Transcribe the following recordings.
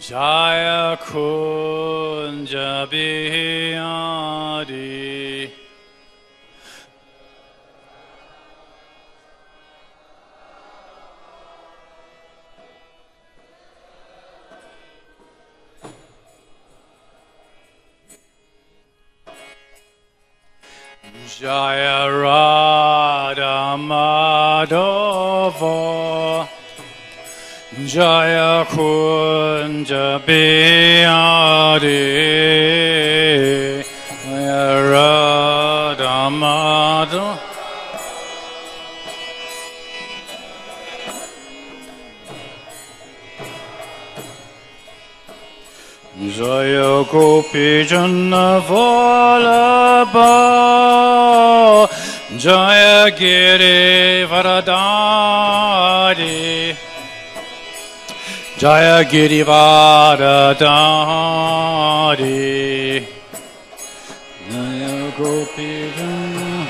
Jaya Kunja Bihari. Jaya Radha Madhava. Jaya Kunja Bihari. Jaya Radha Madhava. Jaya Gopi Janna Vallabha. Jaya Giri Varadari. Jaya Giri Varadari. Jaya Gopi Janna.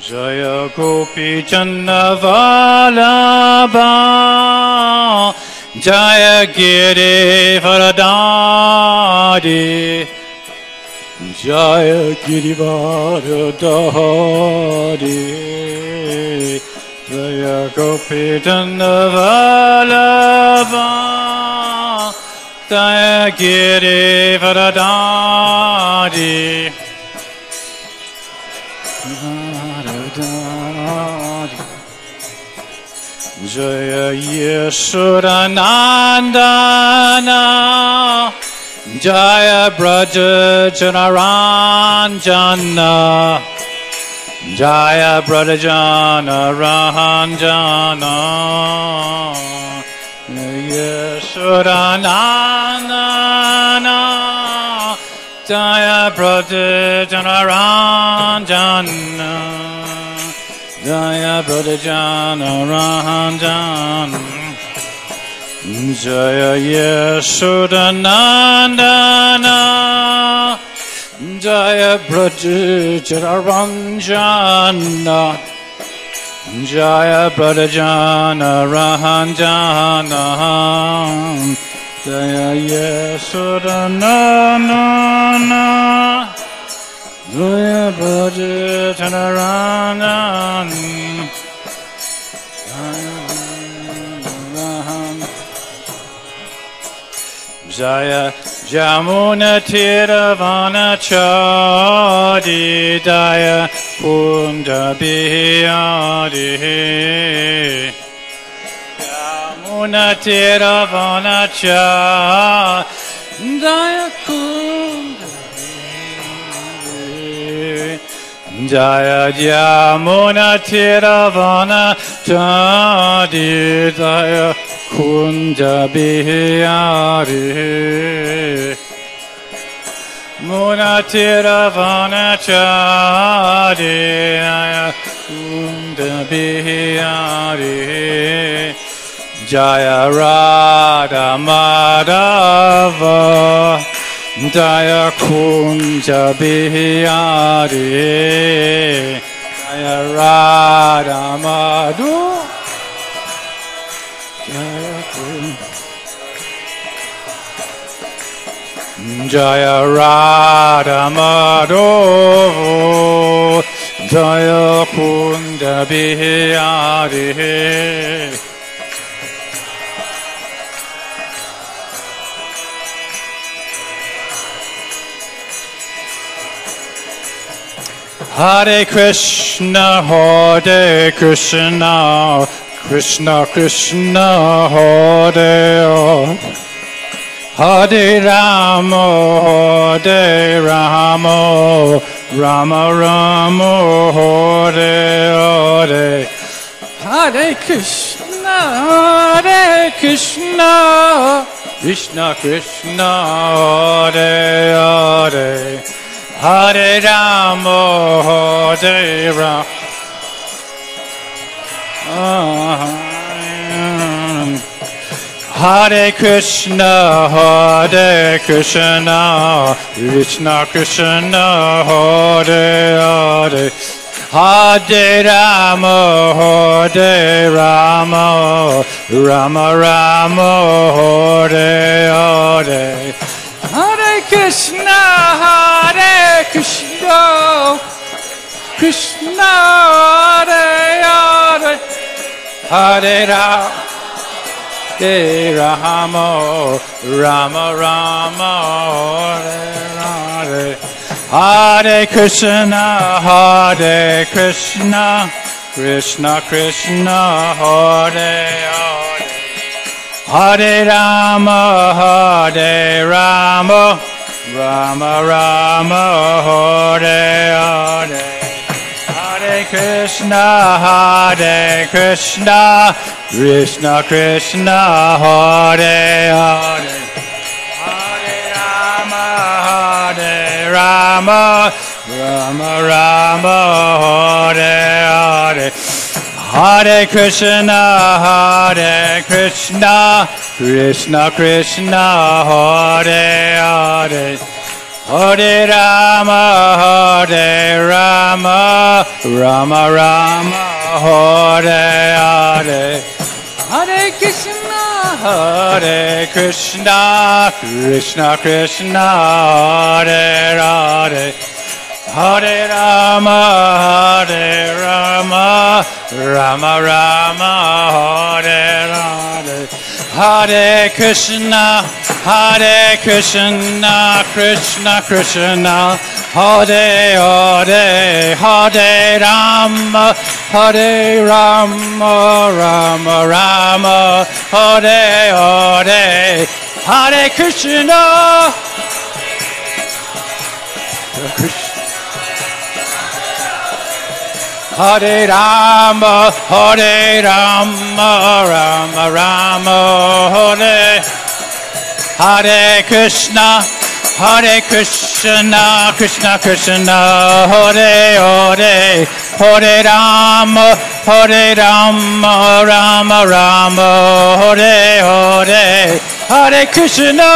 Jaya Gopi Janna Vallabha. Jaya Giri Varadari. Jaya Giri Varadari. Jaya Gopi Janna Vallabha. Jaya Giri Varadari. Jaya Yeshodanandana. Jaya Braja Janaranjana. Jaya Braja Janaranjana. Yeshodanandana. Jaya Braja Janaranjana. Jaya Braja Janaranjana. Jaya Yeshodanandana. Jaya Braja Janaranjana. Jaya Braja Janaranjana. Jaya Yeshodanandana. Jaya Braja Janaranjana. Jaya Jamuna Tiravanachari. Jaya Kunda Bihari. Jamuna Tiravanachari. Jaya Kunda Bihari. Jaya Jamuna Tiravanachari. Jaya Kunja Bihari. Munatira Vanachari. Jaya Kunja Bihari. Jaya Radha Madhava. Jaya Kunja Bihari. Jaya Radha Madhava. Jaya Radha Madhava. Jaya Kunda Bihari. Hare Krishna, Hare Krishna, Krishna Krishna, Hare Hare. Hare Rama, Hare Rama, Rama Rama, Hare Hare. Hare Krishna, Hare Krishna, Krishna Krishna, Hare Hare. Hare Rama, Hare Rama. Hare Krishna, Krishna Krishna, Hare Hare, Hare Rama, Rama Rama, Hare Hare, Hare Krishna, Krishna Hare Hare, Hare Rama, Rama Rama, Hare Hare, Hare Krishna, Krishna Krishna, Hare Hare, Hare Rama, Rama Rama, Hare Hare, Hare Krishna, Krishna Krishna, Hare Hare, Hare Rama, Rama Rama, Hare Hare, Hare Krishna, Krishna Krishna, Hare Hare, Hare Rama, Rama Rama, Hare Hare, Hare Krishna, Krishna Krishna, Hare Hare, Hare Rama, Rama Rama, Hare Hare, Hare Krishna, Krishna Krishna, Hare Hare, Hare Rama, Rama Rama, Hare Hare, Hare Krishna, Hare Rama, Rama Rama, Hare Krishna, Krishna Krishna, Hare Hare, Hare Rama, Rama Rama, Hare Hare, Hare Krishna,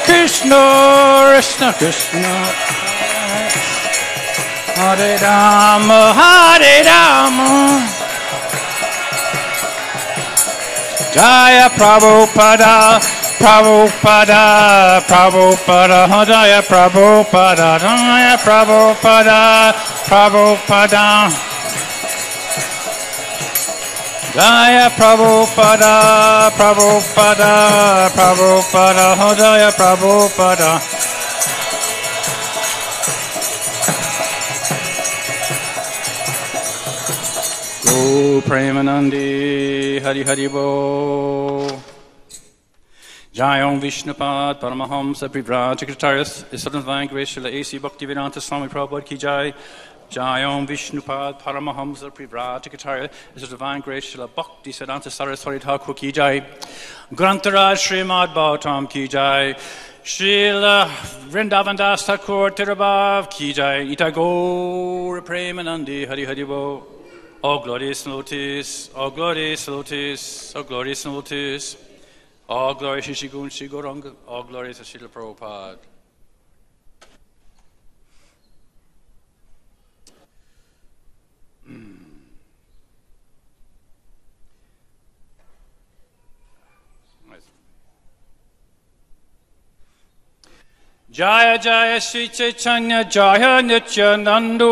Krishna Krishna, Hare Rama, Jaya Prabhupada, Prabhupada, Jaya Prabhupada, Prabhupada, Jaya Prabhupada, Jaya Prabhupada. Go Premanandi, Hari Hari Bo. Jayam Vishnupad, Paramahamsa, Privrajakacharyas, Siddhanta Srila A.C. Bhakti Vedanta Swami Prabhupada Ki Jai. Jayam Vishnupad, Paramahamsa, Privrajakacharyas, Siddhanta Srila Bhakti Siddhanta Saraswati Thakur Ki Jai. Grantaraj Srimad Bhagavatam Ki Jai. Srila Vrindavan Das Thakur Tirabhav Ki Jai. Ita Gaur Premanandi, Hari Hari Bo. Oh glorious lotus, oh glorious lotus, oh glorious lotus. All glory to Shri Gun Shri Gauranga, all glory to Srila Prabhupada. Jaya Jaya Sri Chaitanya Jaya Nityananda.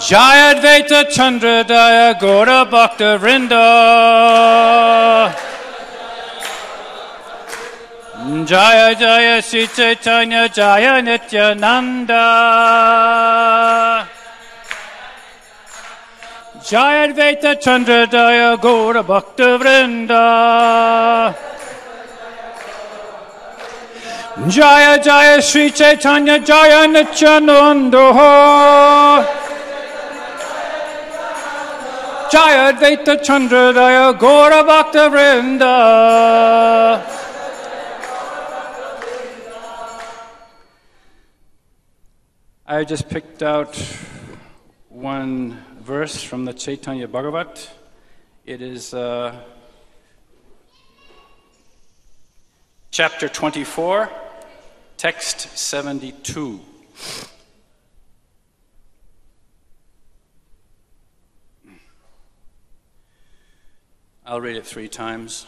Jaya Advaita Chandra Daya Gaura Bhakta Vrinda. Jaya Jaya Sri Chaitanya Jaya Nityananda. Jaya Advaita Chandra Daya Gaura Bhakta Vrinda. Jaya Jaya Sri Chaitanya Jaya Nityananda. Jaya Advaita Chandra Daya Gaura Bhakta Vrinda. I just picked out one verse from the Chaitanya Bhagavat. It is chapter 24, text 72. I'll read it 3 times.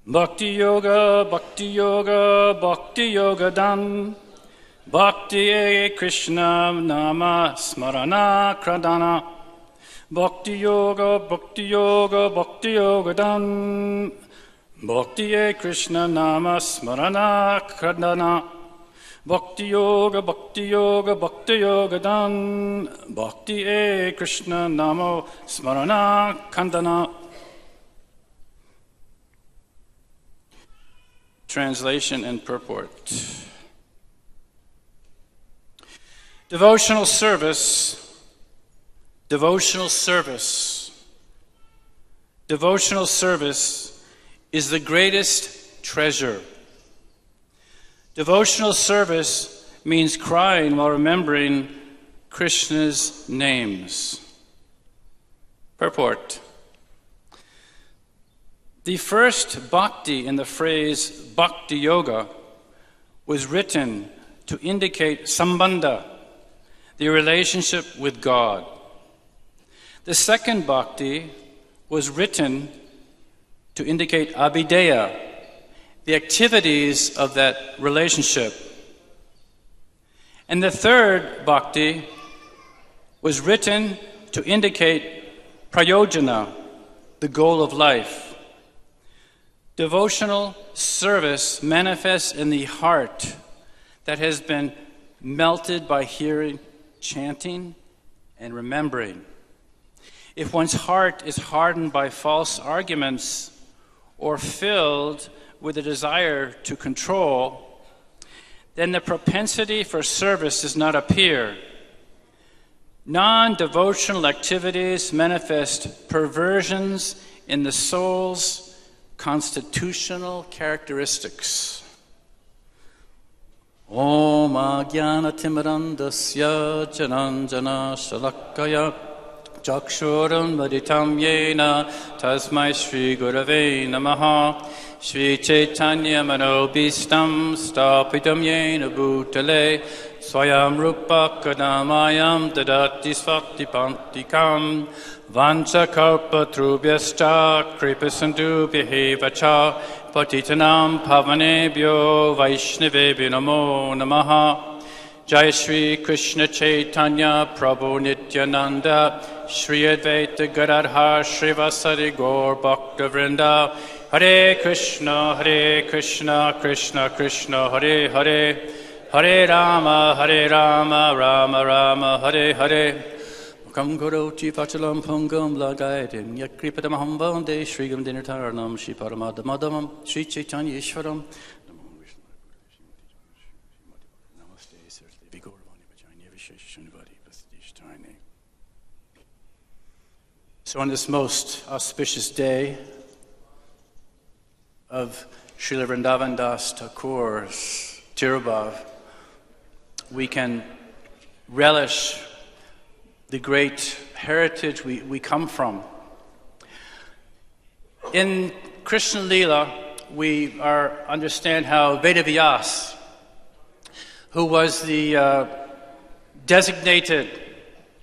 Bhakti Yoga, Bhakti Yoga, Bhakti Yoga Dan. Bhakti Krishna Nama Smarana Kradana. Bhakti Yoga, Bhakti Yoga, Bhakti Yoga Dan. Bhakti Krishna Nama Smarana Kradana. Bhakti Yoga, Bhakti Yoga, Bhakti Yoga Dan. Bhakti Krishna Nama Smarana Kandana. Translation and purport. Devotional service, devotional service, devotional service is the greatest treasure. Devotional service means crying while remembering Krishna's names. Purport. The first bhakti in the phrase Bhakti Yoga was written to indicate sambandha, the relationship with God. The second bhakti was written to indicate abhideya, the activities of that relationship. And the third bhakti was written to indicate prayojana, the goal of life. Devotional service manifests in the heart that has been melted by hearing, chanting, and remembering. If one's heart is hardened by false arguments or filled with a desire to control, then the propensity for service does not appear. Non-devotional activities manifest perversions in the soul's constitutional characteristics. Om Ajnana Timirandasya Jananjana Shalakaya Chakshuram Vaditam Yena Tasmai Shri Gurave Namaha Shri Chaitanya Manobhistam Stapitam Yena Bhutale Swayam Rupa Kadamayam Dadati Svakti Pantikam Vancha Kalpa Trubhyascha Kripasandu Bhivacha Patitanam Pavanebhyo Vaishnavebhyo Namo Namaha Jai Shri Krishna Chaitanya Prabhu Nityananda Shri Advaita Gadadhar Srivasadi Gaur Bhakta Vrinda Hare Krishna Krishna Krishna Hare Hare Hare Rama Rama Rama Hare Hare Mukam Karoti Vachalam Pungam Lagaitim Yakripadamaham Vande Shrigam Dinataranam Shri Paramadhamadamam Shri Chaitanya Ishwaram Namaste Saraswati Vigauravani Vajani Visheshanivadi Pastishtani. So on this most auspicious day of Srila Vrindavan Das Thakur's Tirubhav, we can relish the great heritage we come from. In Krishna Lila, we understand how Vedavyas, who was the designated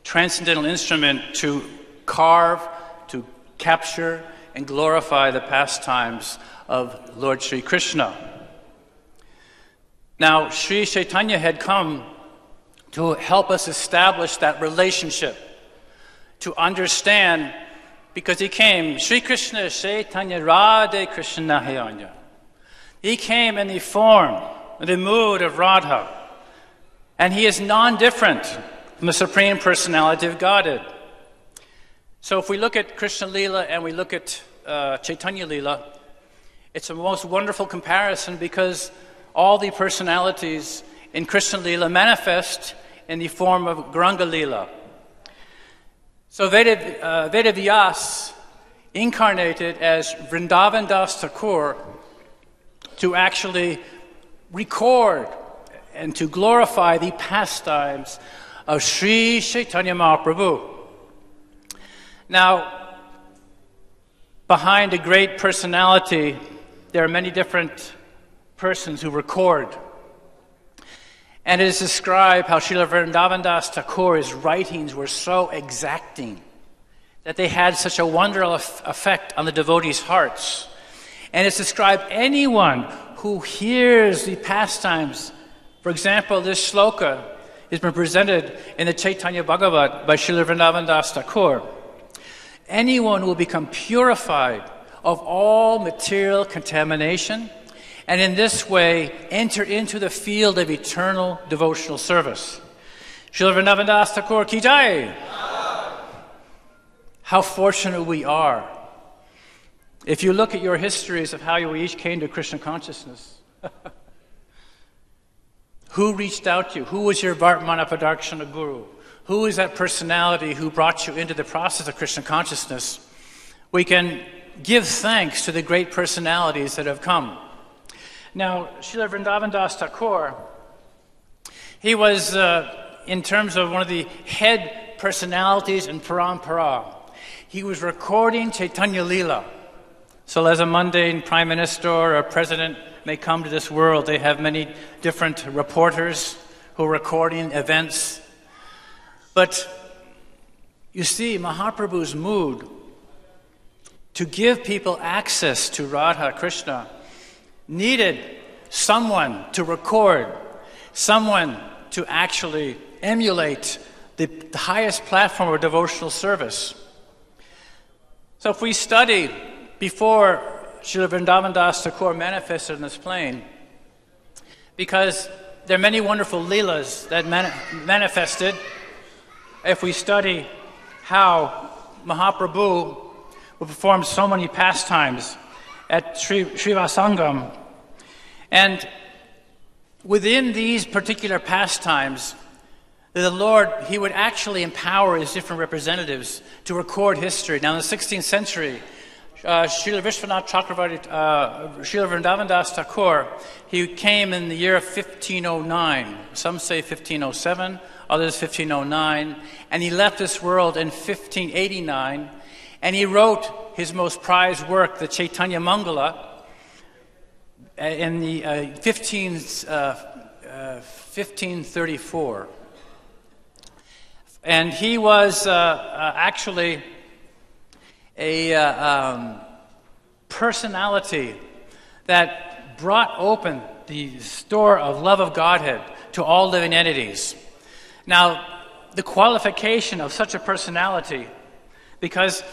transcendental instrument to carve, to capture, and glorify the pastimes of Lord Sri Krishna. Now, Sri Chaitanya had come to help us establish that relationship, to understand, because he came, Sri Krishna Chaitanya Radhe Krishna Hayanya. He came in the form, the mood of Radha, and he is non-different from the Supreme Personality of Godhead. So if we look at Krishna Lila and we look at Chaitanya Lila, it's a most wonderful comparison because all the personalities in Krishna Lila manifest in the form of Gauranga Lila. So Vedavyas incarnated as Vrindavan Das Thakur to actually record and to glorify the pastimes of Sri Chaitanya Mahaprabhu. Now, behind a great personality, there are many different persons who record. And it is described how Srila Vrindavan Das Thakur's writings were so exacting that they had such a wonderful effect on the devotees' hearts. And it's described anyone who hears the pastimes. For example, this shloka has been presented in the Chaitanya Bhagavat by Srila Vrindavan Das Thakur. Anyone will become purified of all material contamination, and in this way enter into the field of eternal devotional service. Srila Vrindavan Das Thakur ki jai! How fortunate we are. If you look at your histories of how you each came to Krishna consciousness, who reached out to you? Who was your Vartmana Padarshana Guru? Who is that personality who brought you into the process of Krishna consciousness? We can give thanks to the great personalities that have come. Now, Srila Vrindavan Das Thakur, he was, in terms of one of the head personalities in Parampara, he was recording Chaitanya Leela. So as a mundane prime minister or a president may come to this world, they have many different reporters who are recording events. But you see, Mahaprabhu's mood to give people access to Radha Krishna needed someone to record, someone to actually emulate the highest platform of devotional service. So if we study before Srila Vrindavan Das Thakur manifested in this plane, because there are many wonderful leelas that manifested, if we study how Mahaprabhu would perform so many pastimes at Srivasangam, and within these particular pastimes, the Lord, He would actually empower His different representatives to record history. Now in the 16th century, Srila Vishwanath Chakravarti, Srila Vrindavan Das Thakur, he came in the year of 1509. Some say 1507, others 1509. And he left this world in 1589. And he wrote his most prized work, the Chaitanya Mangala, in the 1534. And he was actually a personality that brought open the store of love of Godhead to all living entities. Now, the qualification of such a personality, because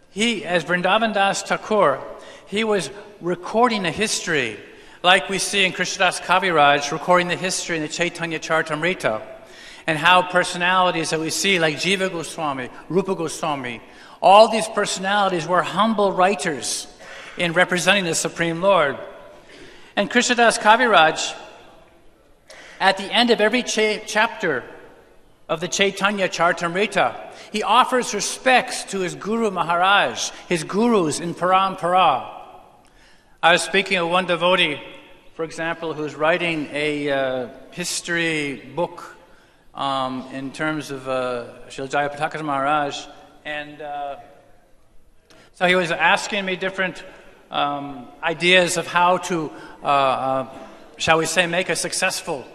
he, as Vrindavan Das Thakur, he was recording a history, like we see in Krishnadas Kaviraj, recording the history in the Chaitanya Charitamrita, and how personalities that we see, like Jiva Goswami, Rupa Goswami, all these personalities were humble writers in representing the Supreme Lord. And Krishnadas Kaviraj, at the end of every chapter of the Chaitanya Charitamrita, he offers respects to his Guru Maharaj, his gurus in Parampara. I was speaking of one devotee, for example, who's writing a history book in terms of Srila Jayapataka Maharaj. And so he was asking me different ideas of how to, shall we say, make a successful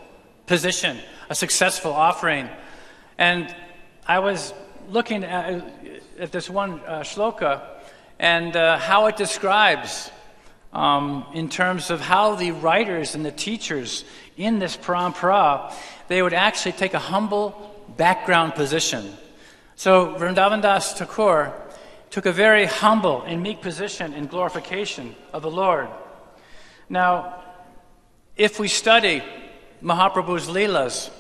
position, a successful offering. And I was looking at this one shloka and how it describes in terms of how the writers and the teachers in this parampara, they would actually take a humble background position. So Vrindavan Das Thakur took a very humble and meek position in glorification of the Lord. Now, if we study Mahaprabhu's Leelas,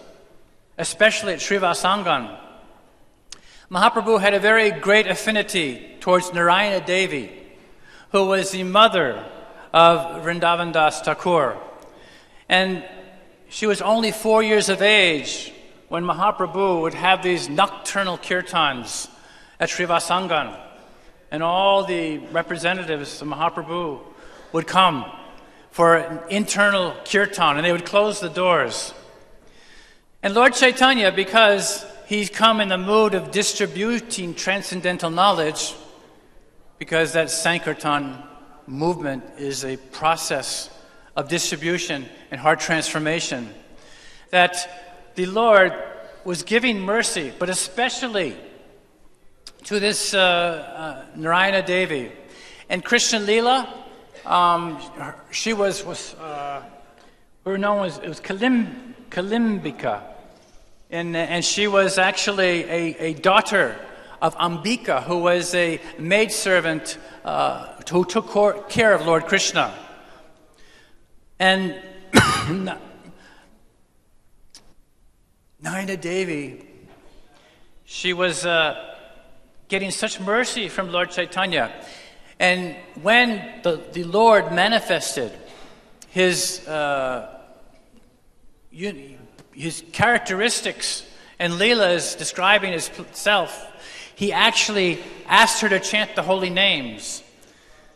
especially at Srivasangam, Mahaprabhu had a very great affinity towards Narayana Devi, who was the mother of Vrindavan Das Thakur. And she was only 4 years of age when Mahaprabhu would have these nocturnal kirtans at Srivasangam. And all the representatives of Mahaprabhu would come for an internal kirtan, and they would close the doors. And Lord Chaitanya, because he's come in the mood of distributing transcendental knowledge, because that Sankirtan movement is a process of distribution and heart transformation, that the Lord was giving mercy, but especially to this Narayana Devi. And Krishna Lila, she was known as, it was Kalimbika, and she was actually a daughter of Ambika, who was a maidservant who took care of Lord Krishna. And Narayana Devi, she was getting such mercy from Lord Chaitanya. And when the Lord manifested his characteristics and Leelas describing himself, he actually asked her to chant the holy names.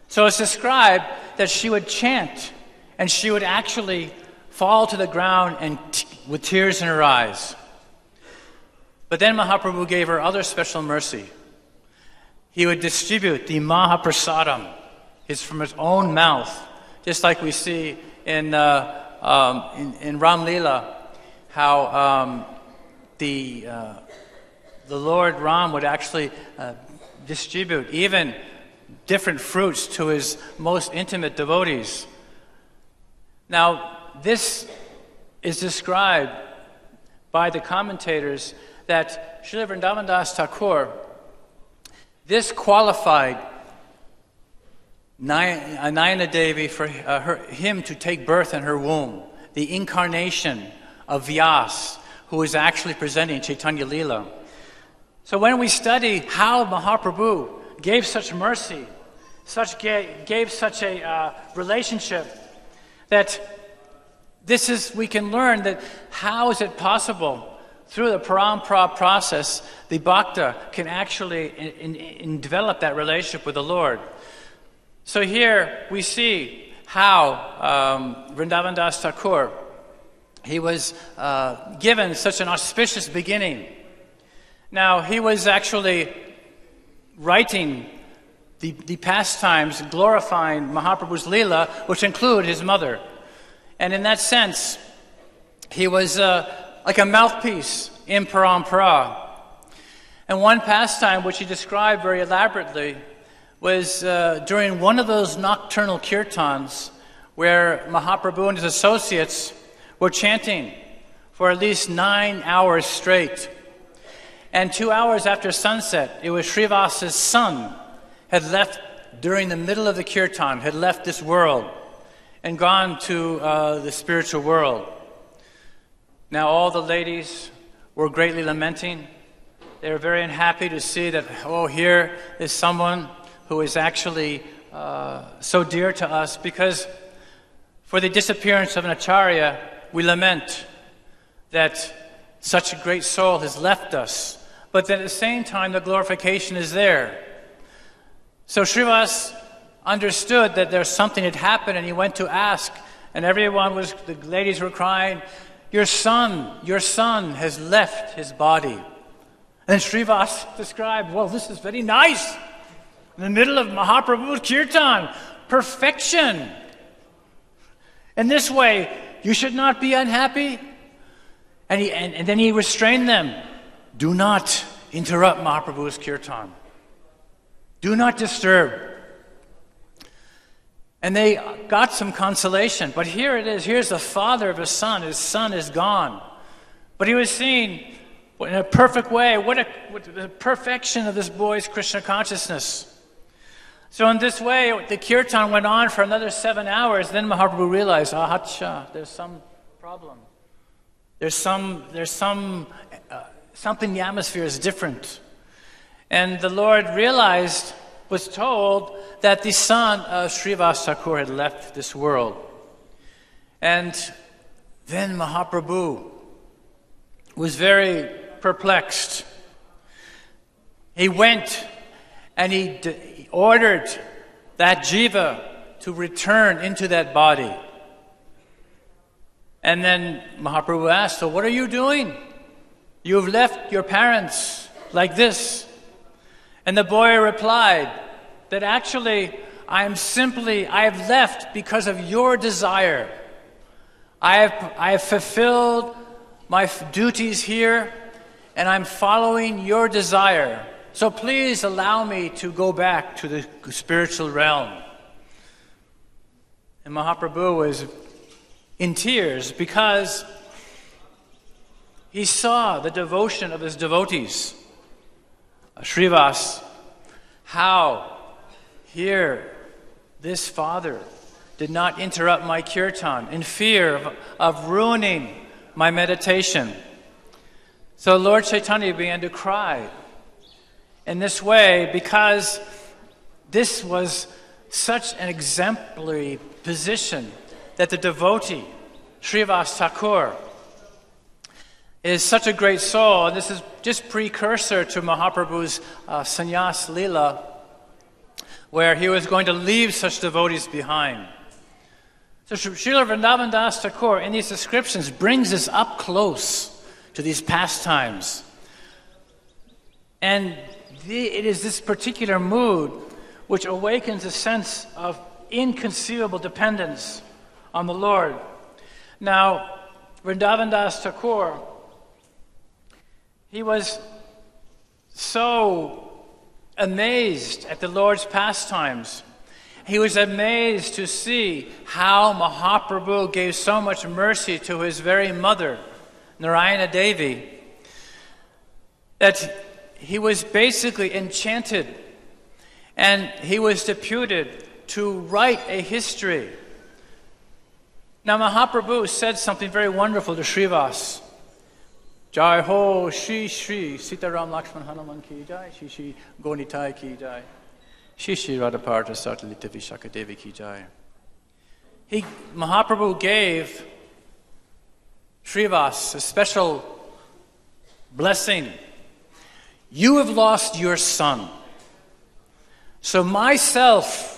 So it's described that she would chant, and she would actually fall to the ground and with tears in her eyes. But then Mahaprabhu gave her other special mercy. He would distribute the Mahaprasadam, from his own mouth, just like we see in Ram Leela, how the Lord Ram would actually distribute even different fruits to his most intimate devotees. Now, this is described by the commentators that Srila Vrindavan Das Thakur, this qualified Nayana Devi for him to take birth in her womb, the incarnation of Vyas, who is actually presenting Chaitanya Leela. So when we study how Mahaprabhu gave such mercy, gave such a relationship, that we can learn that how is it possible through the parampara process, the bhakta can actually develop that relationship with the Lord. So here we see how Vrindavan Das Thakur, he was given such an auspicious beginning. Now, he was actually writing the pastimes glorifying Mahaprabhu's Leela, which include his mother. And in that sense, he was like a mouthpiece in parampara. And one pastime which he described very elaborately was during one of those nocturnal kirtans where Mahaprabhu and his associates were chanting for at least 9 hours straight. And 2 hours after sunset, it was Srivasa's son had left during the middle of the kirtan, had left this world and gone to the spiritual world. Now all the ladies were greatly lamenting. They were very unhappy to see that, here is someone who is actually so dear to us, because for the disappearance of an acharya, we lament that such a great soul has left us. But at the same time, the glorification is there. So Srivas understood that there's something had happened, and he went to ask, and the ladies were crying, your son has left his body. And Srivas described, this is very nice. In the middle of Mahaprabhu's kirtan, perfection. In this way, you should not be unhappy. And then he restrained them. Do not interrupt Mahaprabhu's kirtan. Do not disturb. And they got some consolation. But here it is. Here's the father of his son. His son is gone. But he was seeing in a perfect way what the perfection of this boy's Krishna consciousness. So in this way, the kirtan went on for another 7 hours. Then Mahaprabhu realized, there's some problem. There's something in the atmosphere is different. And the Lord was told that the son of Srivas Thakur had left this world. And then Mahaprabhu was very perplexed. He went and he ordered that jiva to return into that body. And then Mahaprabhu asked, so what are you doing? You've left your parents like this. And the boy replied that actually I have left because of your desire. I have fulfilled my duties here, and I'm following your desire. So please allow me to go back to the spiritual realm. And Mahaprabhu was in tears because he saw the devotion of his devotees. Srivas, how here this father did not interrupt my kirtan in fear of ruining my meditation. So Lord Chaitanya began to cry in this way because this was such an exemplary position that the devotee, Srivas Thakur, is such a great soul. And this is just precursor to Mahaprabhu's sannyas lila, where he was going to leave such devotees behind. So Srila Vrindavan Das Thakur, in these descriptions, brings us up close to these pastimes. And it is this particular mood which awakens a sense of inconceivable dependence on the Lord. Now, Vrindavan Das Thakur, he was so amazed at the Lord's pastimes. He was amazed to see how Mahaprabhu gave so much mercy to his very mother, Narayana Devi, that he was basically enchanted, and he was deputed to write a history. Now Mahaprabhu said something very wonderful to Srivas. Jai ho, Shri Shri, Sitaram Lakshman Hanuman ki jai, Shri Shri Gonitai ki jai, Shri Shri Radhaparta Satalita Vishaka Devi ki jai. Mahaprabhu gave Srivas a special blessing. You have lost your son. So myself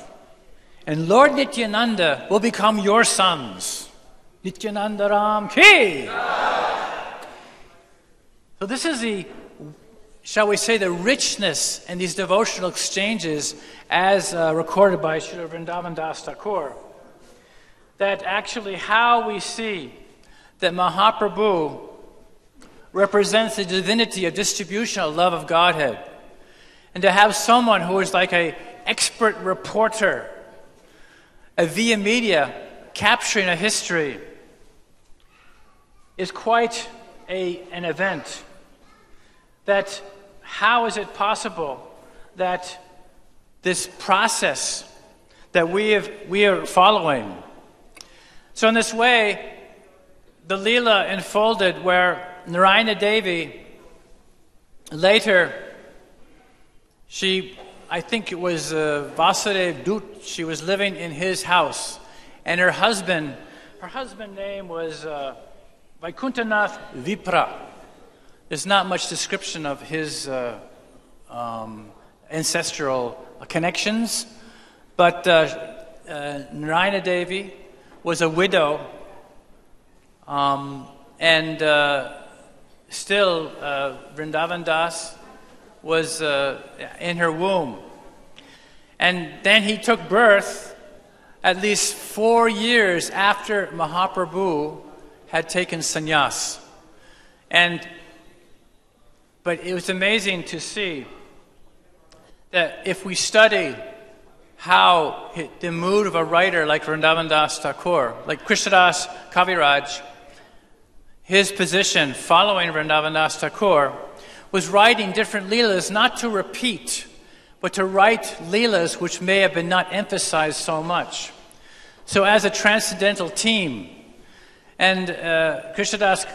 and Lord Nityananda will become your sons. Nityananda Ram ki! So this is the, shall we say, the richness in these devotional exchanges as recorded by Srila Vrindavan Das Thakur. That actually how we see that Mahaprabhu represents the divinity of distribution of love of Godhead. And to have someone who is like an expert reporter, a via media, capturing a history, is quite an event. That how is it possible that this process that we are following? So in this way, the Leela unfolded where Narayana Devi, later, I think it was Vasudev Dut, she was living in his house, and her husband's name was Vaikuntanath Vipra. There's not much description of his ancestral connections, but Narayana Devi was a widow, and still Vrindavan Das was in her womb. And then he took birth at least 4 years after Mahaprabhu had taken sannyas. But it was amazing to see that if we study how the mood of a writer like Vrindavan Das Thakur, like Krishnadas Kaviraj, his position following Vrindavan Das Thakur was writing different leelas not to repeat, but to write leelas which may have been not emphasized so much. So as a transcendental team, and Krishnadas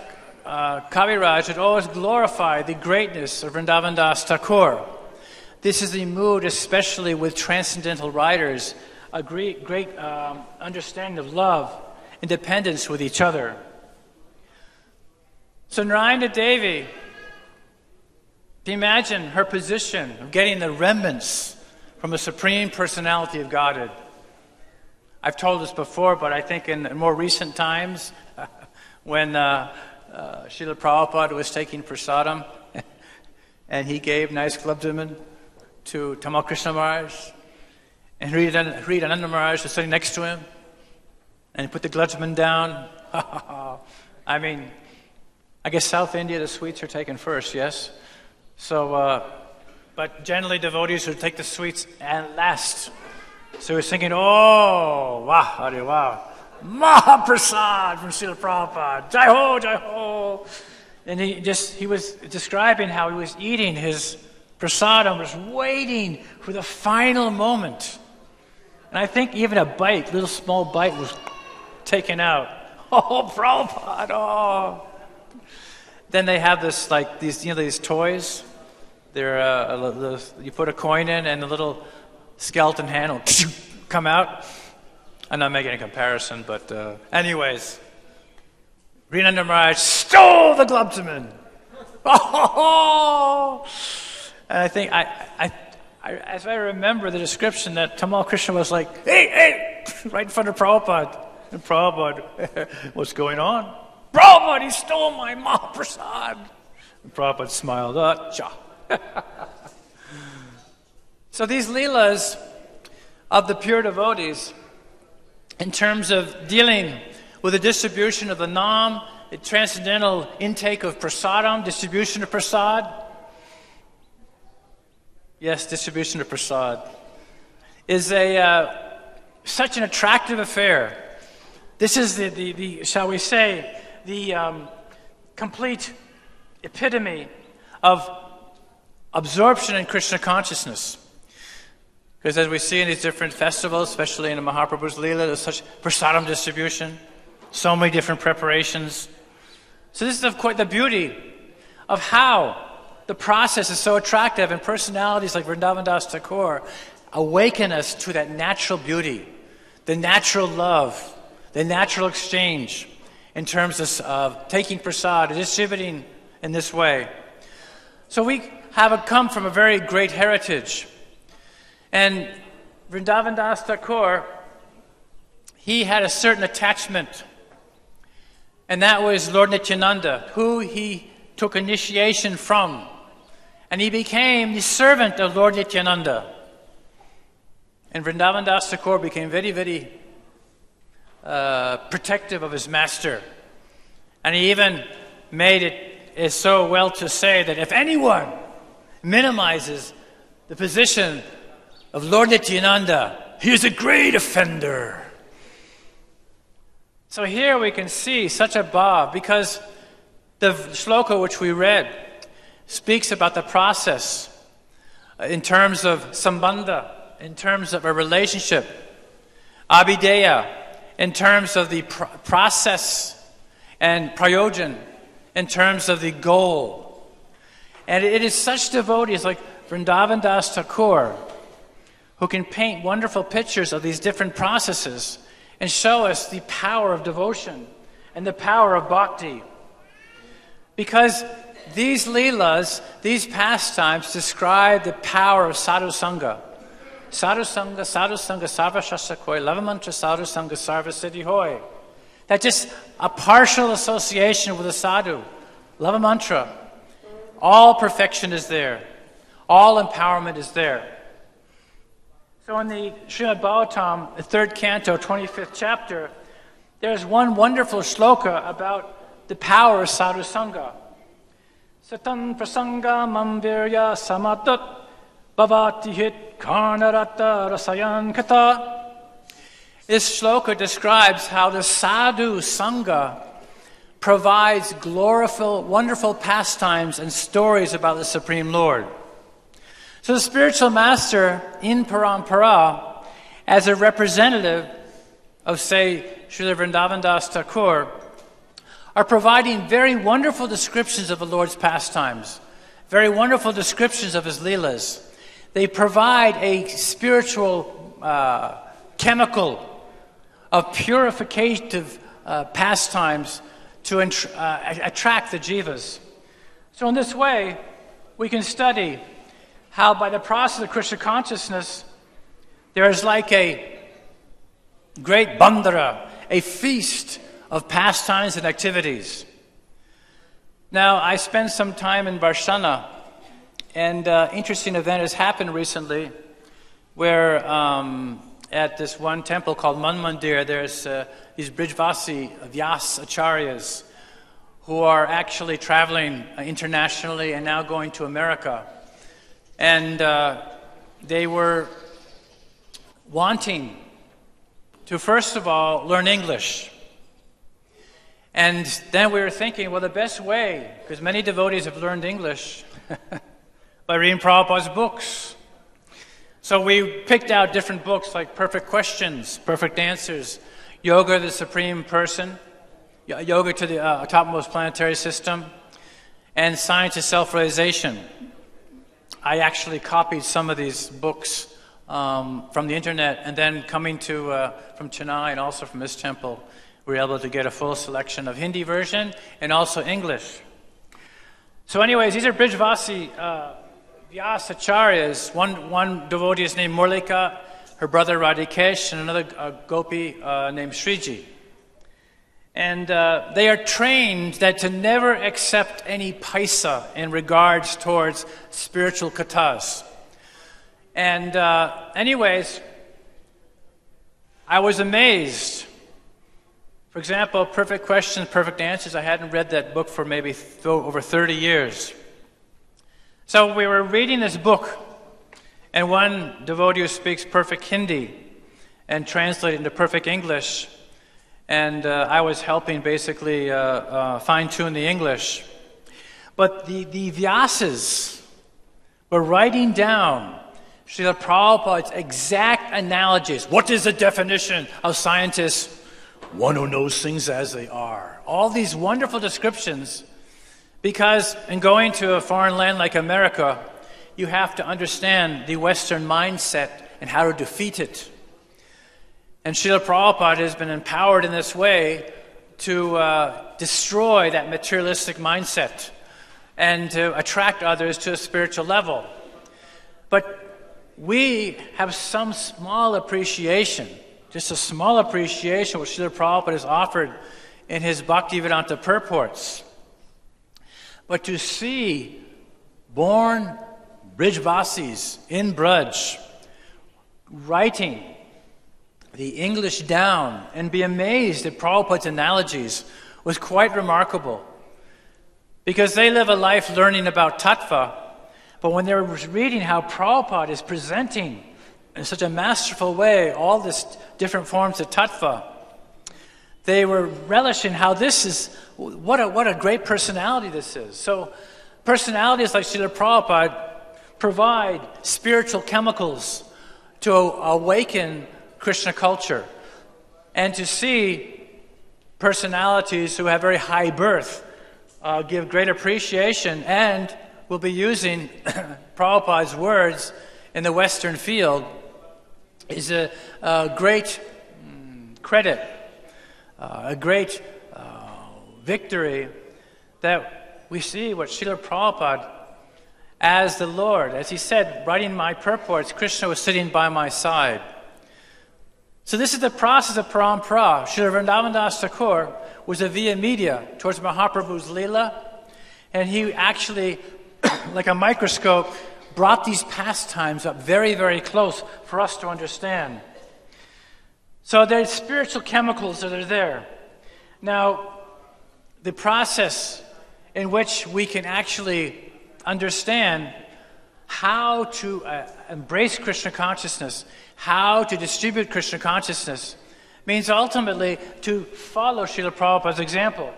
Kaviraj had always glorified the greatness of Vrindavan Das Thakur. This is the mood, especially with transcendental writers, a great understanding of love and dependence with each other. So Narayana Devi, imagine her position of getting the remnants from the Supreme Personality of Godhead. I've told this before, but I think in more recent times, when Srila Prabhupada was taking prasadam, and he gave nice glabzaman to Tamal Krishna Maharaj, and Hridananda Maharaj was sitting next to him, and he put the glabzaman down. I mean, I guess South India, the sweets are taken first, yes? So, but generally devotees would take the sweets and last. So he was thinking, oh, wow, Hare wow, Mahaprasad from Srila Prabhupada, Jai Ho, Jai Ho. And he was describing how he was eating his prasadam, was waiting for the final moment. And I think even a bite, little small bite was taken out. Oh, Prabhupada, oh. Then they have this, like, these toys. They're, you put a coin in and the little skeleton hand will come out. I'm not making a comparison, but anyways. Hridananda Maharaj stole the glabzaman. Oh! And I think, as I remember the description, that Tamal Krishna was like, hey, right in front of Prabhupada. And Prabhupada, what's going on? Prabhupada, he stole my Mahaprasad. And Prabhupada smiled, cha. So these leelas of the pure devotees, in terms of dealing with the distribution of the nam, the transcendental intake of prasadam, distribution of prasad. Yes, distribution of prasad is such an attractive affair. This is the shall we say, the complete epitome of absorption in Krishna consciousness. Because as we see in these different festivals, especially in the Mahaprabhu's Leela, there's such prasadam distribution, so many different preparations. So this is of course the beauty of how the process is so attractive, and personalities like Vrindavan Das Thakur awaken us to that natural beauty, the natural love, the natural exchange in terms of taking prasad and distributing in this way. So we have come from a very great heritage. And Vrindavan Das Thakur, he had a certain attachment. And that was Lord Nityananda, who he took initiation from. And he became the servant of Lord Nityananda. And Vrindavan Das Thakur became very, very protective of his master. And he even made it so well to say that if anyone minimizes the position of Lord Nityananda, he is a great offender. So here we can see such a bhav, because the shloka which we read speaks about the process in terms of sambandha, in terms of a relationship, abhideya, in terms of the process, and prayojan, in terms of the goal. And it is such devotees like Vrindavan Das Thakur who can paint wonderful pictures of these different processes and show us the power of devotion and the power of bhakti. Because these leelas, these pastimes, describe the power of sadhu sangha. Sadhu sangha, sarva shastra koi, lava mantra sadhu sangha, sarva siddhi hoy. That just a partial association with a sadhu, lava mantra, all perfection is there. All empowerment is there. So in the Srimad Bhagavatam, the 3rd canto, 25th chapter, there's one wonderful shloka about the power of sadhu sangha. Satan prasanga mamvirya samatat bhavati hit karnarata rasayan kata. This shloka describes how the sadhu sangha provides gloriful, wonderful pastimes and stories about the Supreme Lord. So the spiritual master in parampara, as a representative of, say, Srila Vrindavan Das Thakur, are providing very wonderful descriptions of the Lord's pastimes, very wonderful descriptions of his leelas. They provide a spiritual chemical of purificative pastimes to attract the jivas. So in this way, we can study how by the process of Krishna consciousness, there is like a great bandara, a feast of pastimes and activities. Now, I spent some time in Varshana, and an interesting event has happened recently where at this one temple called Man Mandir, there's these Brijvasi Vyas Acharyas who are actually traveling internationally and now going to America. And they were wanting to, first of all, learn English. And then we were thinking, well, the best way, because many devotees have learned English by reading Prabhupada's books. So we picked out different books like Perfect Questions, Perfect Answers, Yoga, the Supreme Person, Yoga to the Topmost Planetary System, and Science of Self-Realization. I actually copied some of these books from the internet, and then coming to from Chennai and also from this temple, we were able to get a full selection of Hindi version and also English. So anyways, these are Brijvasi Vyas Acharyas. One devotee is named Murlika, her brother Radhikesh, and another gopi named Sriji. And they are trained that to never accept any paisa in regards towards spiritual kathas. And anyways, I was amazed. For example, Perfect Questions, Perfect Answers, I hadn't read that book for maybe over 30 years. So we were reading this book, and one devotee who speaks perfect Hindi and translated into perfect English, and I was helping basically fine-tune the English. But the Vyasas were writing down Srila Prabhupada's exact analogies. What is the definition of scientists? One who knows things as they are. All these wonderful descriptions, because in going to a foreign land like America, you have to understand the Western mindset and how to defeat it. And Srila Prabhupada has been empowered in this way to destroy that materialistic mindset and to attract others to a spiritual level. But we have some small appreciation, just a small appreciation of what Srila Prabhupada has offered in his Bhaktivedanta purports. But to see born Brijvasis in Braj writing the English down and be amazed at Prabhupada's analogies was quite remarkable. Because they live a life learning about tattva, but when they were reading how Prabhupada is presenting in such a masterful way all these different forms of tattva, they were relishing how this is, what a great personality this is. So personalities like Srila Prabhupada provide spiritual chemicals to awaken Krishna culture, and to see personalities who have very high birth give great appreciation, and will be using Prabhupada's words in the Western field is a great credit, a great victory that we see what Srila Prabhupada as the Lord, as he said, writing my purports, Krishna was sitting by my side. So this is the process of parampara. Srila Vrindavan Das Thakur was a via media towards Mahaprabhu's Leela, and he actually, like a microscope, brought these pastimes up very, very close for us to understand. So there's spiritual chemicals that are there. Now, the process in which we can actually understand how to embrace Krishna consciousness, how to distribute Krishna consciousness, means ultimately to follow Srila Prabhupada's example.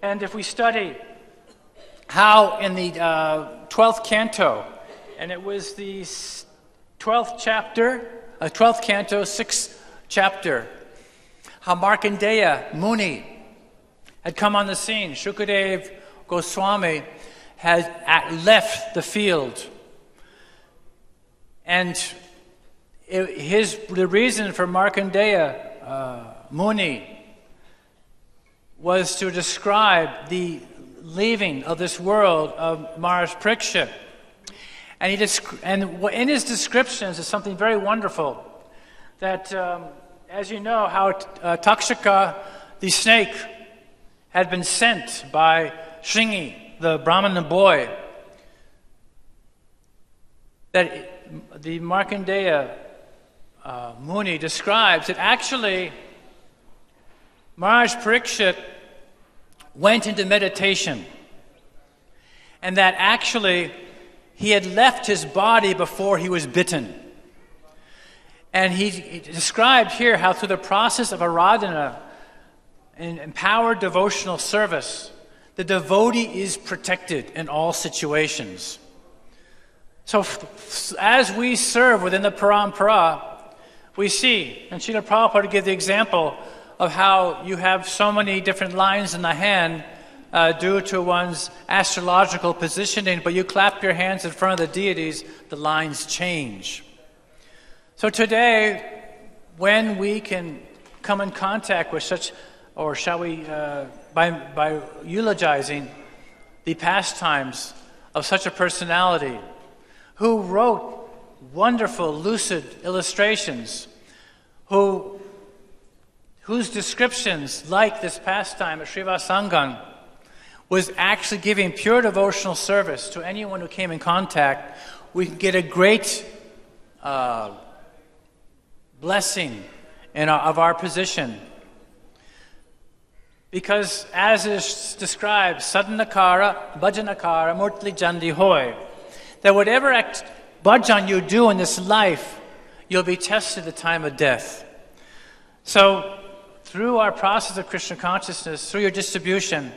And if we study how in the 12th canto, and it was the 12th chapter, 12th canto, 6th chapter, how Markandeya Muni had come on the scene. Shukadev Goswami had left the field. And the reason for Markandeya Muni was to describe the leaving of this world of Maharaj Parikshit. And in his descriptions is something very wonderful. That, as you know, how Takshaka, the snake had been sent by Shringi, the Brahmana boy, that the Markandeya Muni describes that actually Maharaj Parikshit went into meditation, and that actually he had left his body before he was bitten. And he described here how through the process of aradhana, in empowered devotional service, the devotee is protected in all situations. So as we serve within the parampara, we see, and Srila Prabhupada gave the example of how you have so many different lines in the hand due to one's astrological positioning, but you clap your hands in front of the deities, the lines change. So today, when we can come in contact with such, or shall we, by eulogizing the pastimes of such a personality who wrote wonderful, lucid illustrations, whose descriptions, like this pastime at Srivasangan, was actually giving pure devotional service to anyone who came in contact, we can get a great blessing of our position. Because as is described, sadhanakara, bhajanakara, murtli jandi hoy, that whatever bhajan you do in this life, you'll be tested at the time of death. So, through our process of Krishna consciousness, through your distribution,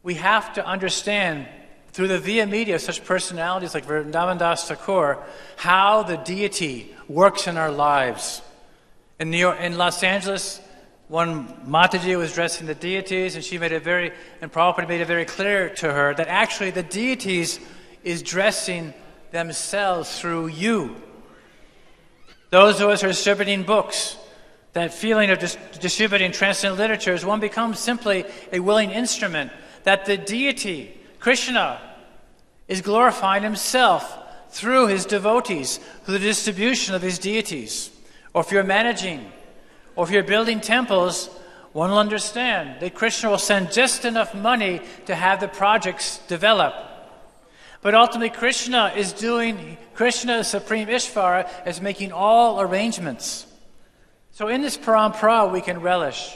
we have to understand, through the via media of such personalities like Vrindavan Das Thakur, how the deity works in our lives. In Los Angeles, one Mataji was addressing the deities, and Prabhupada made it very clear to her that actually the deities is dressing themselves through you. Those of us who are distributing books, that feeling of distributing transcendental literatures, one becomes simply a willing instrument that the deity, Krishna, is glorifying himself through his devotees, through the distribution of his deities. Or if you're managing, or if you're building temples, one will understand that Krishna will send just enough money to have the projects develop. But ultimately Krishna, Supreme Ishvara, is making all arrangements. So in this parampara we can relish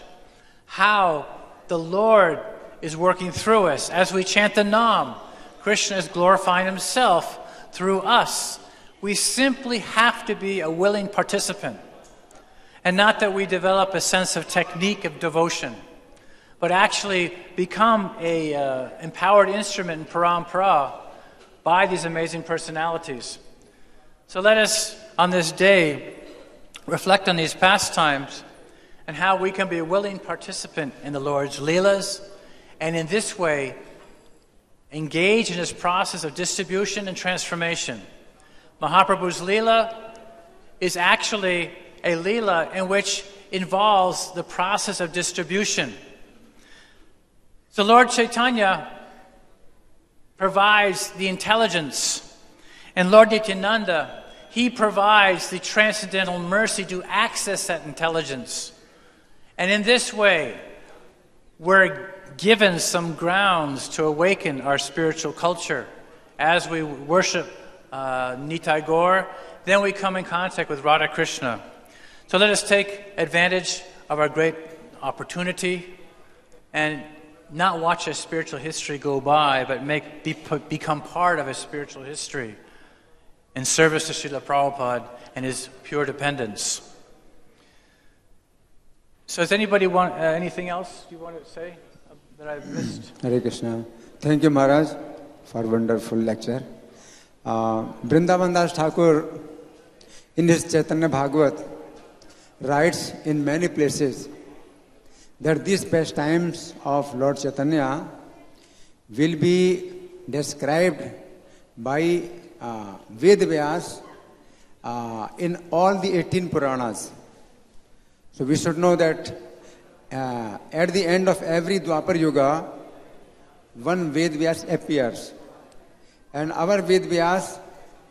how the Lord is working through us. As we chant the Nam, Krishna is glorifying himself through us. We simply have to be a willing participant. And not that we develop a sense of technique of devotion, but actually become a empowered instrument in parampara by these amazing personalities. So let us, on this day, reflect on these pastimes and how we can be a willing participant in the Lord's Leelas, and in this way engage in this process of distribution and transformation. Mahaprabhu's Leela is actually a Leela in which involves the process of distribution. So Lord Chaitanya provides the intelligence, and Lord Nityananda, he provides the transcendental mercy to access that intelligence. And in this way, we're given some grounds to awaken our spiritual culture. As we worship Nitai Gaur, then we come in contact with Radha Krishna. So let us take advantage of our great opportunity and not watch a spiritual history go by, but become part of a spiritual history in service to Srila Prabhupada and his pure dependence. So does anybody want anything else you want to say that I've missed? Hare Krishna. Thank you, Maharaj, for wonderful lecture. Vrindavan Das Thakur, in his Chaitanya Bhagavat, writes in many places that these pastimes of Lord Chaitanya will be described by Ved Vyas in all the 18 Puranas. So we should know that at the end of every Dwapar Yuga, one Ved Vyas appears. And our Ved Vyas